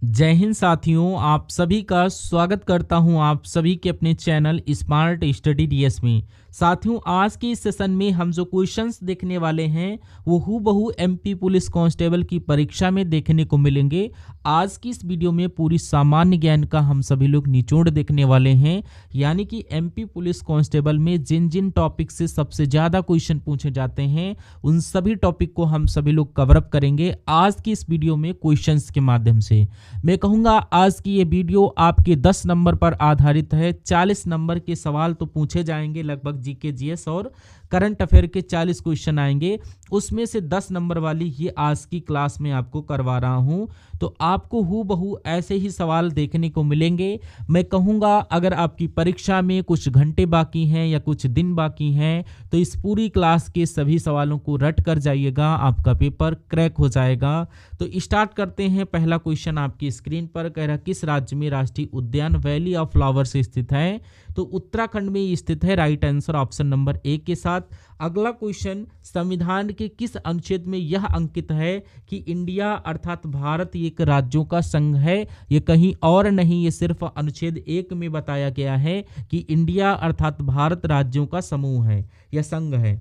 जय हिंद साथियों, आप सभी का स्वागत करता हूं आप सभी के अपने चैनल स्मार्ट स्टडी डीएस में। साथियों, आज के इस सेशन में हम जो क्वेश्चंस देखने वाले हैं वो हूबहू एमपी पुलिस कांस्टेबल की परीक्षा में देखने को मिलेंगे। आज की इस वीडियो में पूरी सामान्य ज्ञान का हम सभी लोग निचोड़ देखने वाले हैं, यानी कि एमपी पुलिस कांस्टेबल में जिन जिन टॉपिक से सबसे ज़्यादा क्वेश्चन पूछे जाते हैं उन सभी टॉपिक को हम सभी लोग कवरअप करेंगे आज की इस वीडियो में क्वेश्चंस के माध्यम से। मैं कहूँगा आज की ये वीडियो आपके 10 नंबर पर आधारित है। 40 नंबर के सवाल तो पूछे जाएंगे, लगभग जीके जीएस और करंट अफेयर के 40 क्वेश्चन आएंगे, उसमें से 10 नंबर वाली ये आज की क्लास में आपको करवा रहा हूँ। तो आपको हूबहू ऐसे ही सवाल देखने को मिलेंगे। मैं कहूँगा अगर आपकी परीक्षा में कुछ घंटे बाकी हैं या कुछ दिन बाकी हैं तो इस पूरी क्लास के सभी सवालों को रट कर जाइएगा, आपका पेपर क्रैक हो जाएगा। तो स्टार्ट करते हैं। पहला क्वेश्चन आपकी स्क्रीन पर कह रहा, किस राज्य में राष्ट्रीय उद्यान वैली ऑफ फ्लावर्स स्थित है? तो उत्तराखंड में ये स्थित है। Right answer option number A के साथ। अगला क्वेश्चन, संविधान के किस अनुच्छेद में यह अंकित है कि इंडिया अर्थात भारत एक राज्यों का संघ है? ये कहीं और नहीं, ये सिर्फ अनुच्छेद 1 में बताया गया है कि इंडिया अर्थात भारत राज्यों का समूह है या संघ है।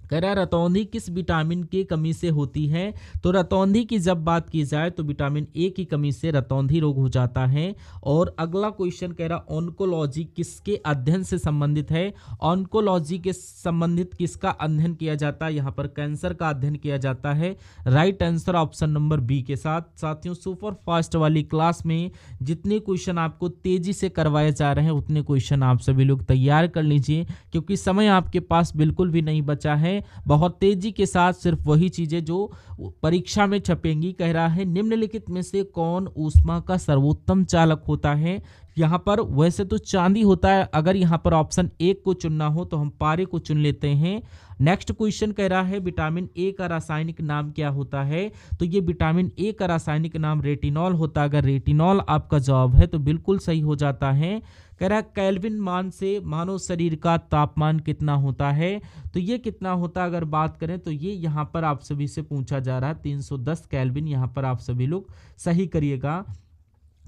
कह रहा, रतौंधी किस विटामिन की कमी से होती है? तो रतौंधी की जब बात की जाए तो विटामिन ए की कमी से रतौंधी रोग हो जाता है। और अगला क्वेश्चन कह रहा, ऑन्कोलॉजी किसके अध्ययन से संबंधित है? ऑन्कोलॉजी के संबंधित किसका अध्ययन किया जाता है? यहाँ पर कैंसर का अध्ययन किया जाता है। Right answer option number B के साथ। साथियों, सुपर फास्ट वाली क्लास में जितने क्वेश्चन आपको तेजी से करवाए जा रहे हैं उतने क्वेश्चन आप सभी लोग तैयार कर लीजिए, क्योंकि समय आपके पास बिल्कुल भी नहीं बचा है। बहुत तेजी के साथ सिर्फ वही चीजें जो परीक्षा में छपेंगी। कह रहा है, निम्नलिखित में से कौन ऊष्मा का सर्वोत्तम चालक होता है? यहाँ पर वैसे तो चांदी होता है, अगर यहाँ पर ऑप्शन 1 को चुनना हो तो हम पारे को चुन लेते हैं। नेक्स्ट क्वेश्चन कह रहा है, विटामिन ए का रासायनिक नाम क्या होता है? तो ये विटामिन ए का रासायनिक नाम रेटिनॉल होता है। अगर रेटिनॉल आपका जवाब है तो बिल्कुल सही हो जाता है। कह रहा है, केल्विन मान से मानव शरीर का तापमान कितना होता है? तो ये कितना होता है अगर बात करें तो ये यहाँ पर आप सभी से पूछा जा रहा है 310 केल्विन। यहाँ पर आप सभी लोग सही करिएगा।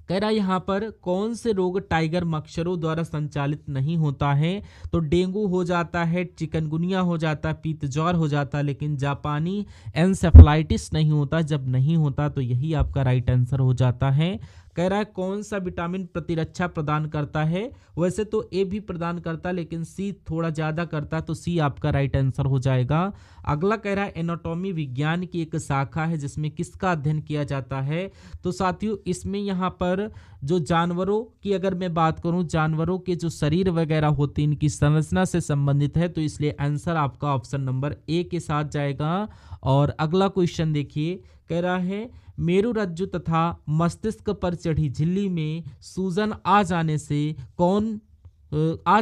कह रहा है, यहाँ पर कौन से रोग टाइगर मच्छरों द्वारा संचालित नहीं होता है? तो डेंगू हो जाता है, चिकनगुनिया हो जाता है, पीत ज्वर हो जाता है, लेकिन जापानी एन्सेफलाइटिस नहीं होता। जब नहीं होता तो यही आपका राइट आंसर हो जाता है। कह रहा है, कौन सा विटामिन प्रतिरक्षा प्रदान करता है? वैसे तो ए भी प्रदान करता है, लेकिन सी थोड़ा ज़्यादा करता है, तो सी आपका राइट आंसर हो जाएगा। अगला कह रहा है, एनाटॉमी विज्ञान की एक शाखा है जिसमें किसका अध्ययन किया जाता है? तो साथियों, इसमें यहाँ पर जो जानवरों की अगर मैं बात करूं, जानवरों के जो शरीर वगैरह होते हैं इनकी संरचना से संबंधित है, तो इसलिए आंसर आपका ऑप्शन नंबर ए के साथ जाएगा। और अगला क्वेश्चन देखिए, कह रहा है, मेरु रज्जु तथा मस्तिष्क पर चढ़ी झिल्ली में सूजन आ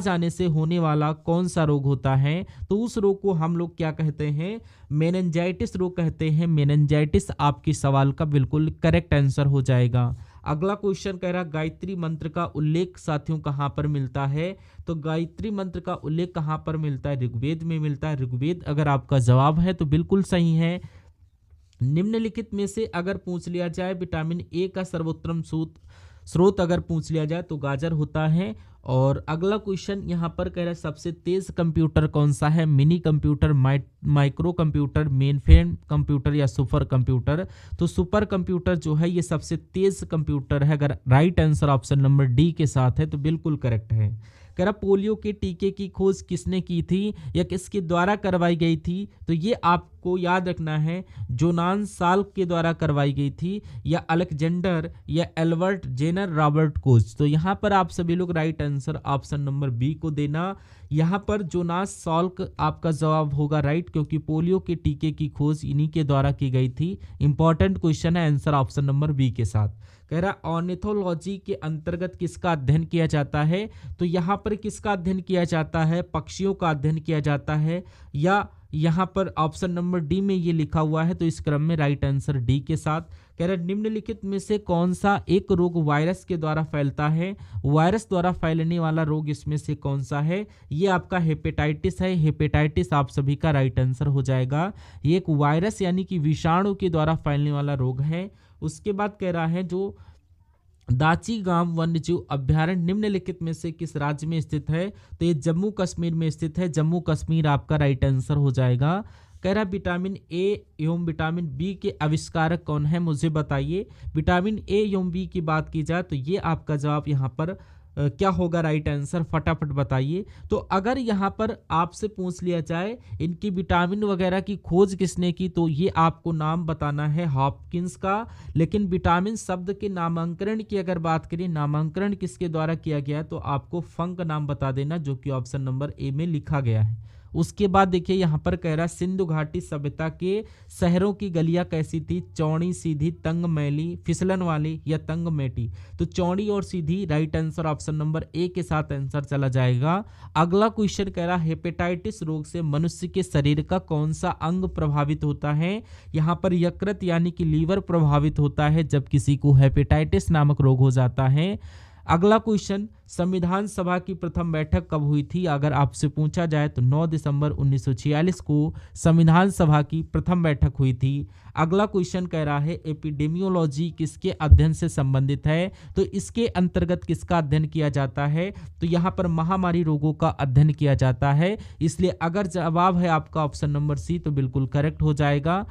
जाने से होने वाला कौन सा रोग होता है? तो उस रोग को हम लोग क्या कहते हैं? मेनिंजाइटिस रोग कहते हैं। मेनिंजाइटिस आपके सवाल का बिल्कुल करेक्ट आंसर हो जाएगा। अगला क्वेश्चन कह रहा, गायत्री मंत्र का उल्लेख साथियों कहाँ पर मिलता है? तो गायत्री मंत्र का उल्लेख कहाँ पर मिलता है? ऋग्वेद में मिलता है। ऋग्वेद अगर आपका जवाब है तो बिल्कुल सही है। निम्नलिखित में से अगर पूछ लिया जाए विटामिन ए का सर्वोत्तम स्रोत अगर पूछ लिया जाए तो गाजर होता है। और अगला क्वेश्चन यहाँ पर कह रहा है, सबसे तेज कंप्यूटर कौन सा है? Mini computer, micro computer, mainframe computer या सुपर कंप्यूटर? तो सुपर कंप्यूटर जो है ये सबसे तेज कंप्यूटर है। अगर right answer option number D के साथ है तो बिल्कुल करेक्ट है। कह रहा, पोलियो के टीके की खोज किसने की थी या किसके द्वारा करवाई गई थी? तो ये आपको याद रखना है, जोनास साल्क के द्वारा करवाई गई थी या अलेक्जेंडर या एल्बर्ट जेनर रॉबर्ट कोच? तो यहाँ पर आप सभी लोग right answer option number B को देना। यहाँ पर जोनास साल्क आपका जवाब होगा राइट, क्योंकि पोलियो के टीके की खोज इन्हीं के द्वारा की गई थी। इंपॉर्टेंट क्वेश्चन है, आंसर ऑप्शन नंबर बी के साथ। कह रहा, ऑर्निथोलॉजी के अंतर्गत किसका अध्ययन किया जाता है? तो यहाँ पर किसका अध्ययन किया जाता है? पक्षियों का अध्ययन किया जाता है या यहाँ पर ऑप्शन नंबर डी में ये लिखा हुआ है, तो इस क्रम में राइट आंसर डी के साथ। कह रहे निम्नलिखित में से कौन सा एक रोग वायरस के द्वारा फैलता है, वायरस द्वारा फैलने वाला रोग इसमें से कौन सा है। ये आपका हेपेटाइटिस है, हेपेटाइटिस आप सभी का राइट आंसर हो जाएगा। ये एक वायरस यानी कि विषाणु के द्वारा फैलने वाला रोग है। उसके बाद कह रहा है जो दाची-गाम वन्यजीव अभ्यारण्य निम्नलिखित में से किस राज्य में स्थित है, तो ये जम्मू कश्मीर में स्थित है। जम्मू कश्मीर आपका राइट आंसर हो जाएगा। कह रहा विटामिन ए एवं विटामिन बी के आविष्कारक कौन है, मुझे बताइए। विटामिन ए एवं बी की बात की जाए तो ये आपका जवाब यहाँ पर क्या होगा राइट आंसर, फटाफट बताइए। तो अगर यहाँ पर आपसे पूछ लिया जाए इनकी विटामिन वगैरह की खोज किसने की, तो ये आपको नाम बताना है हॉपकिंस का। लेकिन विटामिन शब्द के नामांकन की अगर बात करें, नामांकन किसके द्वारा किया गया, तो आपको फंक नाम बता देना, जो कि ऑप्शन नंबर ए में लिखा गया है। उसके बाद देखिए यहाँ पर कह रहा सिंधु घाटी सभ्यता के शहरों की गलियां कैसी थी, चौड़ी, सीधी, तंग, मैली, फिसलन वाली या तंग मेटी। तो चौड़ी और सीधी right answer option number A के साथ आंसर चला जाएगा। अगला क्वेश्चन कह रहा हेपेटाइटिस रोग से मनुष्य के शरीर का कौन सा अंग प्रभावित होता है। यहाँ पर यकृत यानी कि लीवर प्रभावित होता है जब किसी को हेपेटाइटिस नामक रोग हो जाता है। अगला क्वेश्चन संविधान सभा की प्रथम बैठक कब हुई थी, अगर आपसे पूछा जाए तो 9 दिसंबर 1946 को संविधान सभा की प्रथम बैठक हुई थी। अगला क्वेश्चन कह रहा है एपिडेमियोलॉजी किसके अध्ययन से संबंधित है, तो इसके अंतर्गत किसका अध्ययन किया जाता है, तो यहाँ पर महामारी रोगों का अध्ययन किया जाता है। इसलिए अगर जवाब है आपका ऑप्शन नंबर सी तो बिल्कुल करेक्ट हो जाएगा।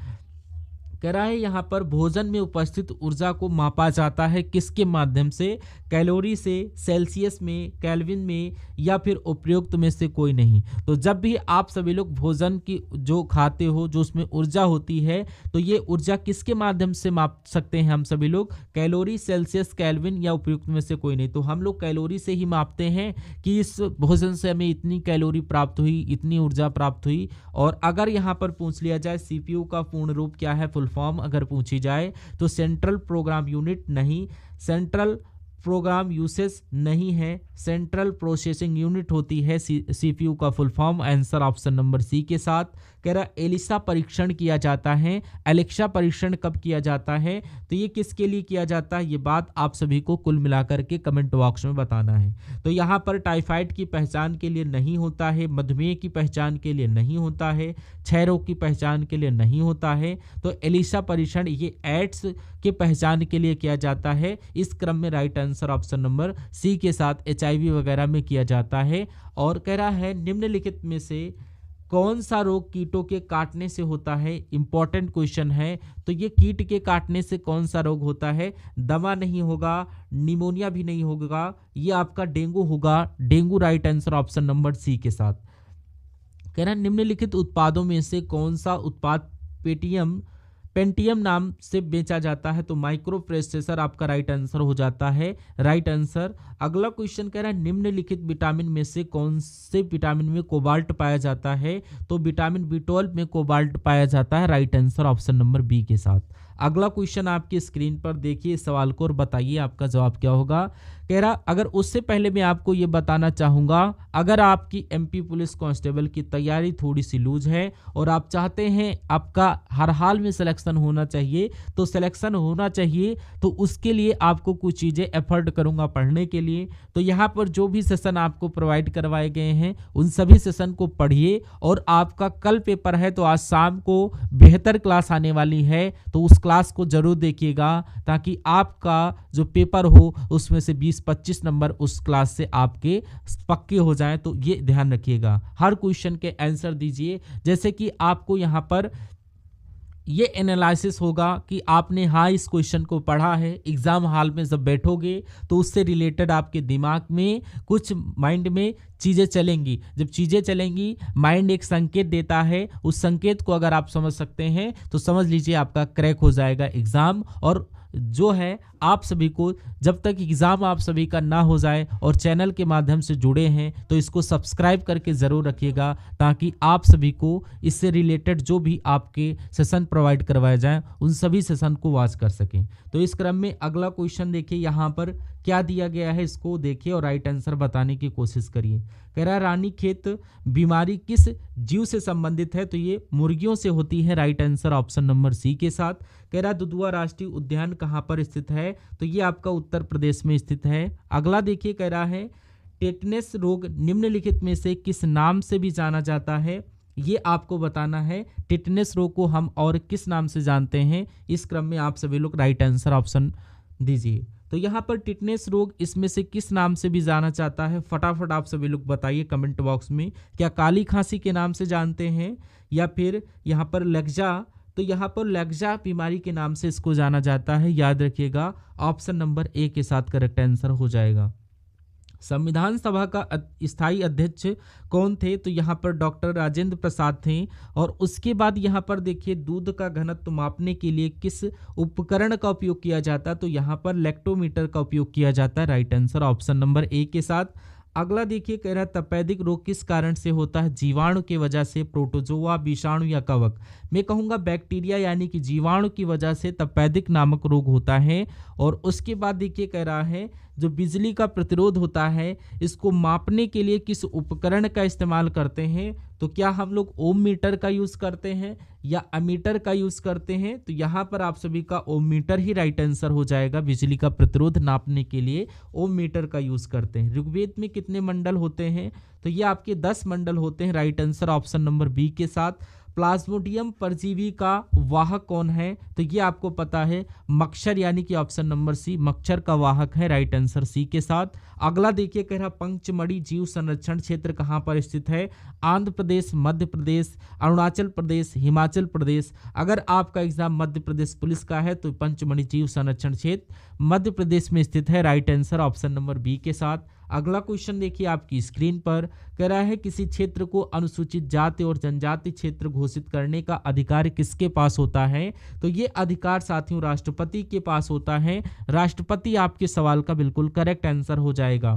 कह रहा है यहाँ पर भोजन में उपस्थित ऊर्जा को मापा जाता है किसके माध्यम से, कैलोरी से, सेल्सियस में, केल्विन में या फिर उपयुक्त में से कोई नहीं। तो जब भी आप सभी लोग भोजन की जो खाते हो, जो उसमें ऊर्जा होती है, तो ये ऊर्जा किसके माध्यम से माप सकते हैं हम सभी लोग, कैलोरी, सेल्सियस, केल्विन या उपयुक्त में से कोई नहीं। तो हम लोग कैलोरी से ही मापते हैं कि इस भोजन से हमें इतनी कैलोरी प्राप्त हुई, इतनी ऊर्जा प्राप्त हुई। और अगर यहाँ पर पूछ लिया जाए सीपीयू का पूर्ण रूप क्या है, फुल फॉर्म अगर पूछी जाए तो सेंट्रल प्रोग्राम यूनिट नहीं, सेंट्रल प्रोग्राम यूसेज नहीं है, सेंट्रल प्रोसेसिंग यूनिट होती है सीपीयू का full form. Answer option number C के साथ। कह रहा एलिसा परीक्षण किया जाता है, एलेक्सा परीक्षण कब किया जाता है, तो ये किसके लिए किया जाता है, ये बात आप सभी को कुल मिलाकर के कमेंट बॉक्स में बताना है। तो यहाँ पर टाइफाइड की पहचान के लिए नहीं होता है, मधुमेह की पहचान के लिए नहीं होता है, क्षय रोग की पहचान के लिए नहीं होता है। तो एलिसा परीक्षण ये एड्स की पहचान के लिए किया जाता है। इस क्रम में right answer option number C के साथ एचआईवी वगैरह में किया जाता है। और कह रहा है निम्नलिखित में से कौन सा रोग कीटों के काटने से होता है, इंपॉर्टेंट क्वेश्चन है। तो ये कीट के काटने से कौन सा रोग होता है, दमा नहीं होगा, निमोनिया भी नहीं होगा, ये आपका डेंगू होगा। Dengue right answer option number C के साथ। कह रहा है निम्नलिखित उत्पादों में से कौन सा उत्पाद पेंटियम नाम से बेचा जाता है, तो माइक्रो प्रोसेसर आपका राइट आंसर हो जाता है, राइट आंसर। अगला क्वेश्चन कह रहा है निम्नलिखित विटामिन में से कौन से विटामिन में कोबाल्ट पाया जाता है, तो विटामिन B12 में कोबाल्ट पाया जाता है, right answer option number B के साथ। अगला क्वेश्चन आपकी स्क्रीन पर देखिए इस सवाल को और बताइए आपका जवाब क्या होगा। कह रहा अगर उससे पहले मैं आपको ये बताना चाहूँगा, अगर आपकी एमपी पुलिस कांस्टेबल की तैयारी थोड़ी सी लूज है और आप चाहते हैं आपका हर हाल में सिलेक्शन होना चाहिए, तो सिलेक्शन होना चाहिए, तो उसके लिए आपको कुछ चीज़ें एफर्ट करूँगा पढ़ने के लिए। तो यहाँ पर जो भी सेशन आपको प्रोवाइड करवाए गए हैं उन सभी सेशन को पढ़िए। और आपका कल पेपर है तो आज शाम को बेहतर क्लास आने वाली है, तो उस क्लास को जरूर देखिएगा ताकि आपका जो पेपर हो उसमें से 20-25 नंबर उस क्लास से आपके पक्के हो जाएं। तो ये ध्यान रखिएगा, हर क्वेश्चन के आंसर दीजिए। जैसे कि आपको यहाँ पर ये एनालिसिस होगा कि आपने हाँ इस क्वेश्चन को पढ़ा है, एग्जाम हॉल में जब बैठोगे तो उससे रिलेटेड आपके दिमाग में कुछ माइंड में चीज़ें चलेंगी। जब चीज़ें चलेंगी माइंड एक संकेत देता है, उस संकेत को अगर आप समझ सकते हैं तो समझ लीजिए आपका क्रैक हो जाएगा एग्ज़ाम। और जो है आप सभी को जब तक एग्ज़ाम आप सभी का ना हो जाए और चैनल के माध्यम से जुड़े हैं तो इसको सब्सक्राइब करके ज़रूर रखिएगा ताकि आप सभी को इससे रिलेटेड जो भी आपके सेशन प्रोवाइड करवाए जाएं उन सभी सेशन को वॉच कर सकें। तो इस क्रम में अगला क्वेश्चन देखिए यहाँ पर क्या दिया गया है इसको देखिए और राइट आंसर बताने की कोशिश करिए। कह रहा है रानीखेत बीमारी किस जीव से संबंधित है, तो ये मुर्गियों से होती है, right answer option number C के साथ। कह रहा है दुधवा राष्ट्रीय उद्यान कहाँ पर स्थित है, तो ये आपका उत्तर प्रदेश में स्थित है। अगला देखिए कह रहा है टेटनेस रोग निम्नलिखित में से किस नाम से भी जाना जाता है, ये आपको बताना है। टेटनेस रोग को हम और किस नाम से जानते हैं, इस क्रम में आप सभी लोग राइट आंसर ऑप्शन दीजिए। तो यहाँ पर टिटनेस रोग इसमें से किस नाम से भी जाना चाहता है, फटाफट आप सभी लोग बताइए कमेंट बॉक्स में। क्या काली खांसी के नाम से जानते हैं या फिर यहाँ पर लैग्जा, तो यहाँ पर लैग्जा बीमारी के नाम से इसको जाना जाता है। याद रखिएगा ऑप्शन नंबर ए के साथ करेक्ट आंसर हो जाएगा। संविधान सभा का स्थायी अध्यक्ष कौन थे, तो यहाँ पर डॉक्टर राजेंद्र प्रसाद थे। और उसके बाद यहाँ पर देखिए दूध का घनत्व मापने के लिए किस उपकरण का उपयोग किया जाता है, तो यहाँ पर लैक्टोमीटर का उपयोग किया जाता है। Right answer option number A के साथ। अगला देखिए कह रहा है तपेदिक रोग किस कारण से होता है, जीवाणु की वजह से, प्रोटोजोआ, विषाणु या कवक। मैं कहूँगा बैक्टीरिया यानी कि जीवाणु की वजह से तपेदिक नामक रोग होता है। और उसके बाद देखिए कह रहा है जो बिजली का प्रतिरोध होता है इसको मापने के लिए किस उपकरण का इस्तेमाल करते हैं, तो क्या हम लोग ओम मीटर का यूज़ करते हैं या अमीटर का यूज़ करते हैं, तो यहाँ पर आप सभी का ओम मीटर ही राइट आंसर हो जाएगा। बिजली का प्रतिरोध नापने के लिए ओम मीटर का यूज़ करते हैं। ऋग्वेद में कितने मंडल होते हैं, तो ये आपके 10 मंडल होते हैं। Right answer option number B के साथ। प्लाज्मोडियम परजीवी का वाहक कौन है, तो ये आपको पता है मच्छर यानी कि ऑप्शन नंबर सी मच्छर का वाहक है। राइट आंसर सी के साथ। अगला देखिए कह रहा पंचमढ़ी जीव संरक्षण क्षेत्र कहाँ पर स्थित है, आंध्र प्रदेश, मध्य प्रदेश, अरुणाचल प्रदेश, हिमाचल प्रदेश। अगर आपका एग्जाम मध्य प्रदेश पुलिस का है तो पंचमढ़ी जीव संरक्षण क्षेत्र मध्य प्रदेश में स्थित है। Right answer option number B के साथ। अगला क्वेश्चन देखिए आपकी स्क्रीन पर, कह रहा है किसी क्षेत्र को अनुसूचित जाति और जनजाति क्षेत्र घोषित करने का अधिकार किसके पास होता है, तो ये अधिकार साथियों राष्ट्रपति के पास होता है। राष्ट्रपति आपके सवाल का बिल्कुल करेक्ट आंसर हो जाएगा।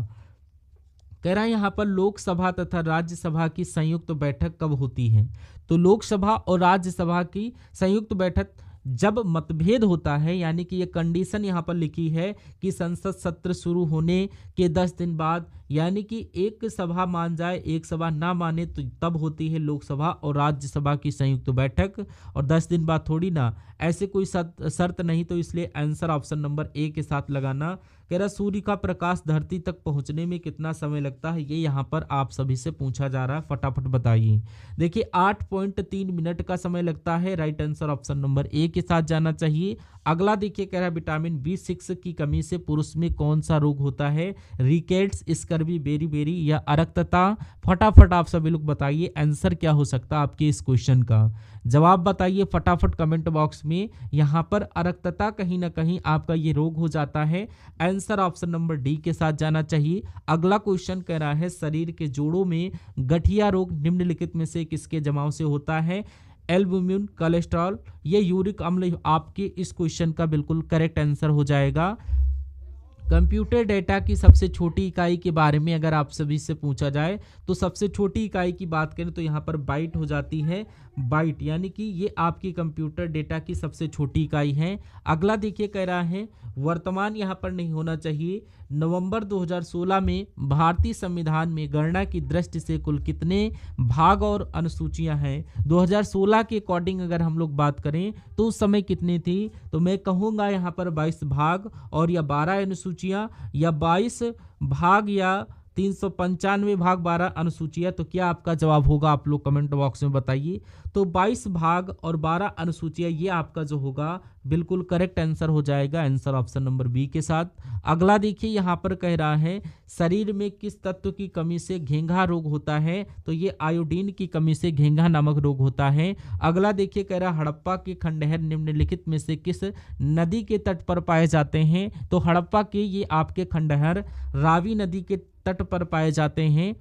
कह रहा है यहाँ पर लोकसभा तथा राज्यसभा की संयुक्त बैठक कब होती है, तो लोकसभा और राज्यसभा की संयुक्त बैठक जब मतभेद होता है, यानी कि ये कंडीशन यहाँ पर लिखी है कि संसद सत्र शुरू होने के 10 दिन बाद, यानी कि एक सभा मान जाए एक सभा ना माने, तो तब होती है लोकसभा और राज्यसभा की संयुक्त बैठक। और 10 दिन बाद थोड़ी ना, ऐसे कोई शर्त नहीं, तो इसलिए आंसर ऑप्शन नंबर ए के साथ लगाना। कह रहा सूर्य का प्रकाश धरती तक पहुंचने में कितना समय लगता है, ये यहाँ पर आप सभी से पूछा जा रहा है, फटाफट बताइए। देखिए 8.3 मिनट का समय लगता है। Right answer option number A के साथ जाना चाहिए। अगला देखिए कह रहा है विटामिन B6 की कमी से पुरुष में कौन सा रोग होता है, रिकेट्स, स्कर्वी, बेरी या अरक्तता। फटाफट आप सभी लोग बताइए आंसर क्या हो सकता है आपके इस क्वेश्चन का, जवाब बताइए फटाफट कमेंट बॉक्स में। यहाँ पर अरक्तता कहीं ना कहीं आपका ये रोग हो जाता है। आंसर ऑप्शन नंबर डी के साथ जाना चाहिए। अगला क्वेश्चन कह रहा है शरीर के जोड़ों में गठिया रोग निम्नलिखित में से किसके जमाव से होता है, एल्बुमिन, कोलेस्ट्रॉल, ये यूरिक अम्ल। आपके इस क्वेश्चन का बिल्कुल करेक्ट आंसर हो जाएगा। कंप्यूटर डेटा की सबसे छोटी इकाई के बारे में अगर आप सभी से पूछा जाए तो सबसे छोटी इकाई की बात करें तो यहाँ पर बाइट हो जाती है। बाइट यानी कि ये आपकी कंप्यूटर डेटा की सबसे छोटी इकाई है। अगला देखिए कह रहा है वर्तमान यहाँ पर नहीं होना चाहिए। नवंबर 2016 में भारतीय संविधान में गणना की दृष्टि से कुल कितने भाग और अनुसूचियां हैं। 2016 के अकॉर्डिंग अगर हम लोग बात करें तो उस समय कितनी थी, तो मैं कहूँगा यहाँ पर 22 भाग और या 12 अनुसूचियां या 22 भाग या 395 भाग 12 अनुसूचियां। तो क्या आपका जवाब होगा, आप लोग कमेंट बॉक्स में बताइए। तो 22 भाग और 12 अनुसूचियां ये आपका जो होगा बिल्कुल करेक्ट आंसर हो जाएगा, आंसर ऑप्शन नंबर बी के साथ। अगला देखिए यहाँ पर कह रहा है शरीर में किस तत्व की कमी से घेंघा रोग होता है, तो ये आयोडीन की कमी से घेंघा नामक रोग होता है। अगला देखिए कह रहा हड़प्पा के खंडहर निम्नलिखित में से किस नदी के तट पर पाए जाते हैं, तो हड़प्पा के ये आपके खंडहर रावी नदी के तट पर पाए जाते हैं।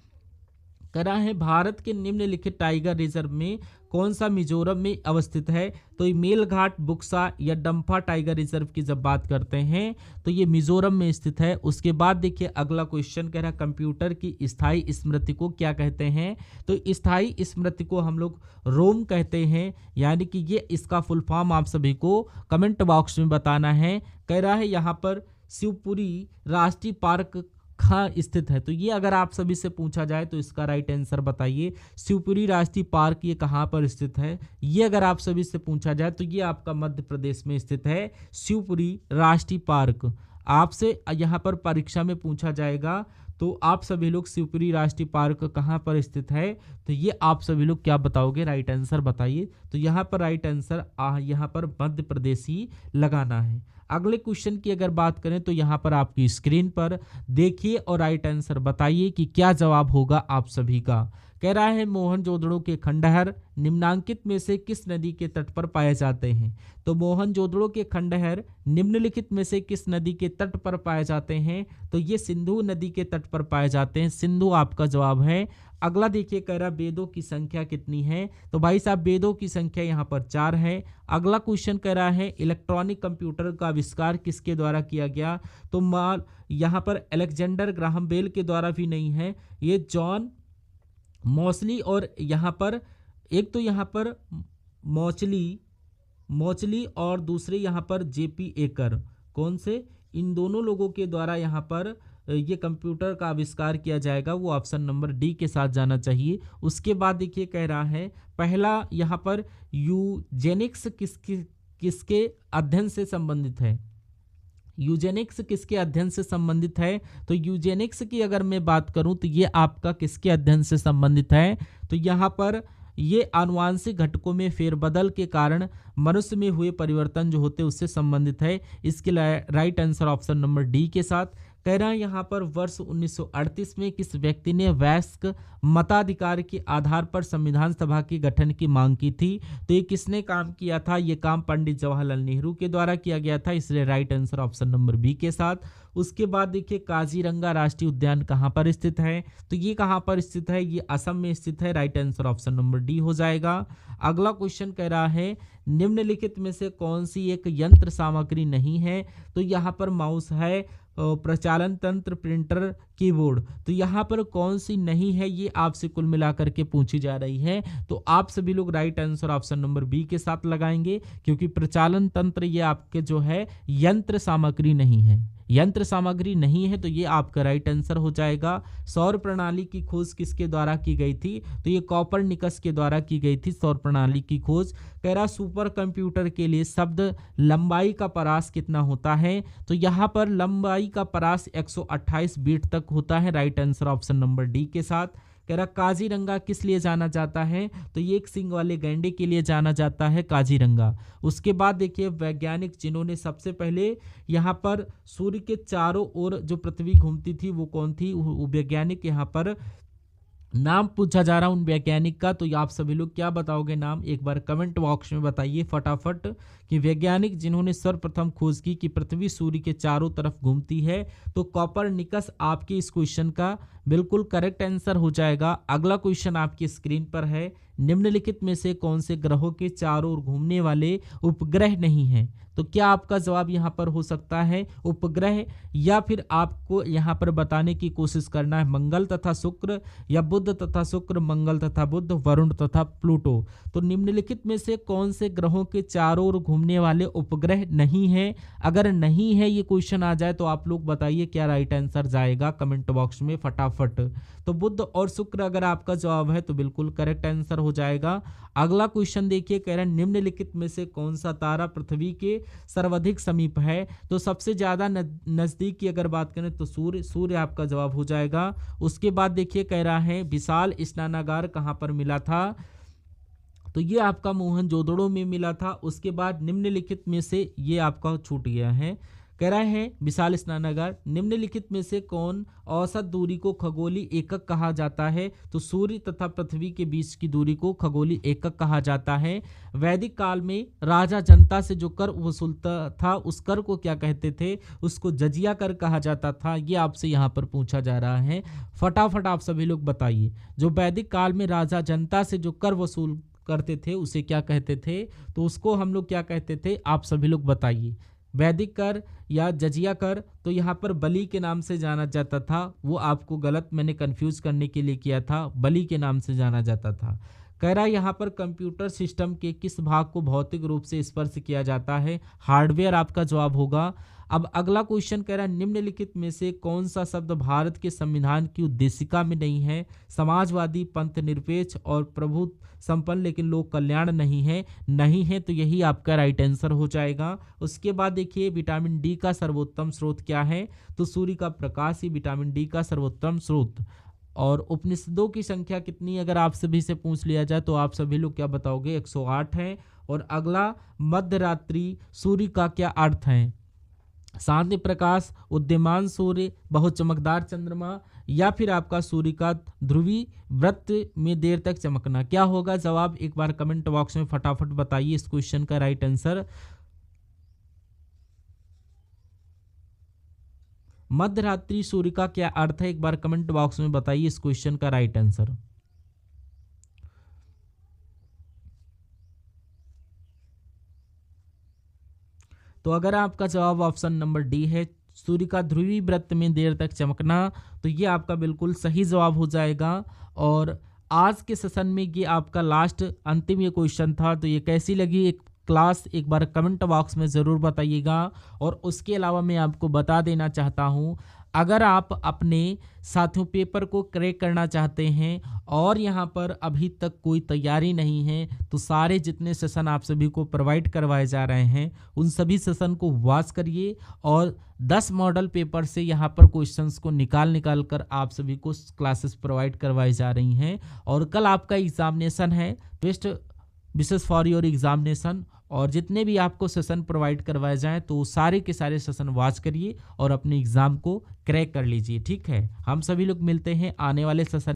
कह रहा है भारत के निम्नलिखित टाइगर रिजर्व में कौन सा मिजोरम में अवस्थित है, तो ये मेलघाट, बुक्सा या डंफा टाइगर रिजर्व की जब बात करते हैं तो ये मिजोरम में स्थित है। उसके बाद देखिए अगला क्वेश्चन कह रहा कंप्यूटर की स्थायी स्मृति को क्या कहते हैं, तो स्थायी स्मृति को हम लोग रोम कहते हैं, यानी कि ये इसका फुल फॉर्म आप सभी को कमेंट बॉक्स में बताना है। कह रहा है यहाँ पर शिवपुरी राष्ट्रीय पार्क कहाँ स्थित है? तो ये अगर आप सभी से पूछा जाए तो इसका राइट आंसर बताइए। शिवपुरी राष्ट्रीय पार्क ये कहाँ पर स्थित है? ये अगर आप सभी से पूछा जाए तो ये आपका मध्य प्रदेश में स्थित है, शिवपुरी राष्ट्रीय पार्क। आपसे यहाँ पर परीक्षा में पूछा जाएगा तो आप सभी लोग शिवपुरी राष्ट्रीय पार्क कहाँ पर स्थित है, तो ये आप सभी लोग क्या बताओगे? राइट आंसर बताइए। तो यहाँ पर राइट आंसर यहाँ पर मध्य प्रदेश ही लगाना है। अगले क्वेश्चन की अगर बात करें तो यहाँ पर आपकी स्क्रीन पर देखिए और राइट आंसर बताइए कि क्या जवाब होगा आप सभी का। कह रहा है मोहनजोदड़ो के खंडहर निम्नलिखित में से किस नदी के तट पर पाए जाते हैं? तो मोहनजोदड़ो के खंडहर निम्नलिखित में से किस नदी के तट पर पाए जाते हैं? तो ये सिंधु नदी के तट पर पाए जाते हैं। सिंधु आपका जवाब है। अगला देखिए, कह रहा वेदों की संख्या कितनी है? तो भाई साहब वेदों की संख्या यहाँ पर 4 है। अगला क्वेश्चन कह रहा है इलेक्ट्रॉनिक कंप्यूटर का आविष्कार किसके द्वारा किया गया? तो माल यहाँ पर अलेक्जेंडर ग्राहम बेल के द्वारा भी नहीं है, ये जॉन मॉसली और यहाँ पर एक तो यहाँ पर मौचली और दूसरे यहाँ पर जेपी एकर, कौन से? इन दोनों लोगों के द्वारा यहाँ पर ये कंप्यूटर का आविष्कार किया जाएगा, वो ऑप्शन नंबर डी के साथ जाना चाहिए। उसके बाद देखिए कह रहा है पहला यहाँ पर यूजेनिक्स किसके अध्ययन से संबंधित है? यूजेनिक्स किसके अध्ययन से संबंधित है? तो यूजेनिक्स की अगर मैं बात करूं तो ये आपका किसके अध्ययन से संबंधित है? तो यहाँ पर ये आनुवांशिक घटकों में फेरबदल के कारण मनुष्य में हुए परिवर्तन जो होते हैं उससे संबंधित है। इसके right answer option number D के साथ। कह रहा है यहाँ पर वर्ष 1938 में किस व्यक्ति ने वयस्क मताधिकार के आधार पर संविधान सभा के गठन की मांग की थी? तो ये किसने काम किया था? ये काम पंडित जवाहरलाल नेहरू के द्वारा किया गया था, इसलिए right answer option number B के साथ। उसके बाद देखिए काजीरंगा राष्ट्रीय उद्यान कहाँ पर स्थित है? तो ये कहाँ पर स्थित है? ये असम में स्थित है, right answer option number D हो जाएगा। अगला क्वेश्चन कह रहा है निम्नलिखित में से कौन सी एक यंत्र सामग्री नहीं है? तो यहाँ पर माउस है, प्रचालन तंत्र, प्रिंटर, कीबोर्ड। तो यहाँ पर कौन सी नहीं है ये आपसे कुल मिलाकर के पूछी जा रही है। तो आप सभी लोग right answer option number B के साथ लगाएंगे, क्योंकि प्रचालन तंत्र ये आपके जो है यंत्र सामग्री नहीं है। यंत्र सामग्री नहीं है तो ये आपका राइट आंसर हो जाएगा। सौर प्रणाली की खोज किसके द्वारा की गई थी? तो ये कॉपरनिकस के द्वारा की गई थी सौर प्रणाली की खोज। कह रहा सुपर कंप्यूटर के लिए शब्द लंबाई का परास कितना होता है? तो यहाँ पर लंबाई का परास 128 बीट तक होता है, right answer option number D के साथ। कह रहा काजीरंगा किस लिए जाना जाता है? तो ये एक सींग वाले गैंडे के लिए जाना जाता है काजीरंगा। उसके बाद देखिए वैज्ञानिक जिन्होंने सबसे पहले यहाँ पर सूर्य के चारों ओर जो पृथ्वी घूमती थी वो कौन थी? वो वैज्ञानिक यहाँ पर नाम पूछा जा रहा है उन वैज्ञानिक का। तो आप सभी लोग क्या बताओगे नाम? एक बार कमेंट बॉक्स में बताइए फटाफट कि वैज्ञानिक जिन्होंने सर्वप्रथम खोज की कि पृथ्वी सूर्य के चारों तरफ घूमती है। तो कॉपरनिकस आपके इस क्वेश्चन का बिल्कुल करेक्ट आंसर हो जाएगा। अगला क्वेश्चन आपकी स्क्रीन पर है निम्नलिखित में से कौन से ग्रहों के चारों ओर घूमने वाले उपग्रह नहीं हैं? तो क्या आपका जवाब यहाँ पर हो सकता है उपग्रह, या फिर आपको यहाँ पर बताने की कोशिश करना है मंगल तथा शुक्र, या बुध तथा शुक्र, मंगल तथा बुध, वरुण तथा प्लूटो? तो निम्नलिखित में से कौन से ग्रहों के चारों ओर घूमने वाले उपग्रह नहीं है? अगर नहीं है ये क्वेश्चन आ जाए तो आप लोग बताइए क्या राइट आंसर जाएगा कमेंट बॉक्स में फटाफट। तो बुध और शुक्र अगर आपका जवाब है तो बिल्कुल करेक्ट आंसर हो जाएगा। अगला क्वेश्चन देखिए, कह रहे हैं निम्नलिखित में से कौन सा तारा पृथ्वी के सर्वाधिक समीप है? तो सबसे ज्यादा नजदीक की अगर बात करें तो सूर्य आपका जवाब हो जाएगा। उसके बाद देखिए कह रहा है विशाल स्नानागार कहाँ पर मिला था? तो ये आपका मोहनजोदड़ो में मिला था। उसके बाद निम्नलिखित में से ये आपका छूट गया है। कह रहा है विशाल स्नानागार निम्नलिखित में से कौन औसत दूरी को खगोलीय एकक कहा जाता है? तो सूर्य तथा पृथ्वी के बीच की दूरी को खगोलीय एकक कहा जाता है। वैदिक काल में राजा जनता से जो कर वसूलता था उस कर को क्या कहते थे? उसको जजिया कर कहा जाता था। ये आपसे यहाँ पर पूछा जा रहा है, फटाफट आप सभी लोग बताइए। जो वैदिक काल में राजा जनता से जो कर वसूल करते थे उसे क्या कहते थे? तो उसको हम लोग क्या कहते थे? आप सभी लोग बताइए। वैदिक कर या जजिया कर? तो यहाँ पर बलि के नाम से जाना जाता था। वो आपको गलत मैंने कंफ्यूज करने के लिए किया था, बलि के नाम से जाना जाता था। कह रहा है यहाँ पर कंप्यूटर सिस्टम के किस भाग को भौतिक रूप से स्पर्श किया जाता है, हार्डवेयर आपका जवाब होगा। अब अगला क्वेश्चन कह रहा है निम्नलिखित में से कौन सा शब्द भारत के संविधान की उद्देशिका में नहीं है, समाजवादी, पंथ निरपेक्ष और प्रभु संपन्न लेकिन लोक कल्याण नहीं है तो यही आपका राइट आंसर हो जाएगा। उसके बाद देखिए विटामिन डी का सर्वोत्तम स्रोत क्या है, तो सूर्य का प्रकाश ही विटामिन डी का सर्वोत्तम स्रोत। और उपनिषदों की संख्या कितनी अगर आप सभी से पूछ लिया जाए तो आप सभी लोग क्या बताओगे, 108 है। और अगला मध्यरात्रि सूर्य का क्या अर्थ है, शांति प्रकाश, उद्यमान सूर्य, बहुत चमकदार चंद्रमा, या फिर आपका सूर्य का ध्रुवीय वृत्त में देर तक चमकना। क्या होगा जवाब, एक बार कमेंट बॉक्स में फटाफट बताइए इस क्वेश्चन का राइट आंसर। मध्यरात्रि सूर्य का क्या अर्थ है, एक बार कमेंट बॉक्स में बताइए इस क्वेश्चन का राइट आंसर। तो अगर आपका जवाब ऑप्शन नंबर डी है, सूर्य का ध्रुवीय वृत्त में देर तक चमकना, तो ये आपका बिल्कुल सही जवाब हो जाएगा। और आज के सेशन में ये आपका लास्ट अंतिम ये क्वेश्चन था। तो ये कैसी लगी एक क्लास, एक बार कमेंट बॉक्स में ज़रूर बताइएगा। और उसके अलावा मैं आपको बता देना चाहता हूँ, अगर आप अपने साथियों पेपर को क्रैक करना चाहते हैं और यहाँ पर अभी तक कोई तैयारी नहीं है, तो सारे जितने सेशन आप सभी को प्रोवाइड करवाए जा रहे हैं उन सभी सेशन को वॉच करिए। और 10 मॉडल पेपर से यहाँ पर क्वेश्चंस को निकाल कर आप सभी को क्लासेस प्रोवाइड करवाई जा रही हैं। और कल आपका एग्जामिनेशन है, best wishes for your examination. और जितने भी आपको सेशन प्रोवाइड करवाए जाएं तो सारे के सारे सेशन वॉच करिए और अपने एग्ज़ाम को क्रैक कर लीजिए। ठीक है, हम सभी लोग मिलते हैं आने वाले सेशन।